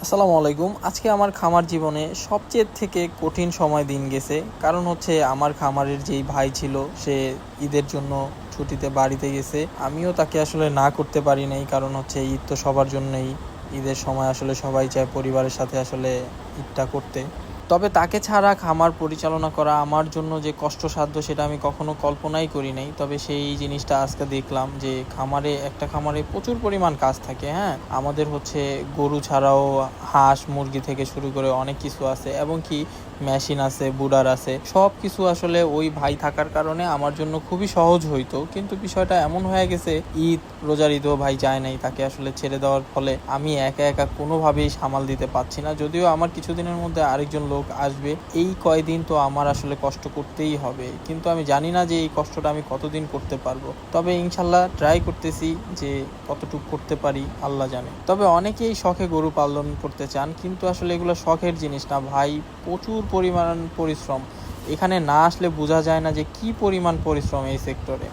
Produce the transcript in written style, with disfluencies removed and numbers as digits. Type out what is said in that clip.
আসসালামু আলাইকুম। আজকে আমার খামার জীবনে সবচেয়ে থেকে কঠিন সময় দিন গেছে। কারণ হচ্ছে আমার খামারের যেই ভাই ছিল সে ঈদের জন্য ছুটিতে বাড়িতে গেছে। আমিও তাকে আসলে না করতে পারি নাই। কারণ হচ্ছে ঈদ তো সবার জন্যই। ঈদের সময় আসলে সবাই চায় পরিবারের সাথে আসলে ঈদটা করতে। তবে তাকে ছাড়া খামার পরিচালনা করা আমার জন্য যে কষ্টসাধ্য সেটা আমি কখনো কল্পনাই করি নাই। তবে সেই জিনিসটা আজকে দেখলাম যে একটা খামারে প্রচুর পরিমাণ কাজ থাকে। হ্যাঁ, আমাদের হচ্ছে গরু ছাড়াও হাঁস মুরগি থেকে শুরু করে অনেক কিছু আছে, এবং কি মেশিন আছে, বুডার আছে, সব কিছু আসলে ওই ভাই থাকার কারণে আমার জন্য খুবই সহজ হইতো। কিন্তু বিষয়টা এমন হয়ে গেছে, রোজার ঈদও ভাই যায় নাই, তাকে আসলে ছেড়ে দেওয়ার ফলে আমি একা একা কোনোভাবেই সামাল দিতে পারছি না। যদিও আমার কিছুদিনের মধ্যে আরেকজন লোক আসবে, এই কয়দিন তো আমার আসলে কষ্ট করতেই হবে। কিন্তু আমি জানি না যে এই কষ্টটা আমি কতদিন করতে পারবো। তবে ইনশাল্লাহ ট্রাই করতেছি যে কতটুকু করতে পারি, আল্লাহ জানে। তবে অনেকেই শখে গরু পালন করতে চান, কিন্তু আসলে এগুলো শখের জিনিস না ভাই, প্রচুর পরিমাণ পরিশ্রম। এখানে না আসলে বোঝা যায় না যে কি পরিমাণ পরিশ্রম এই সেক্টরে।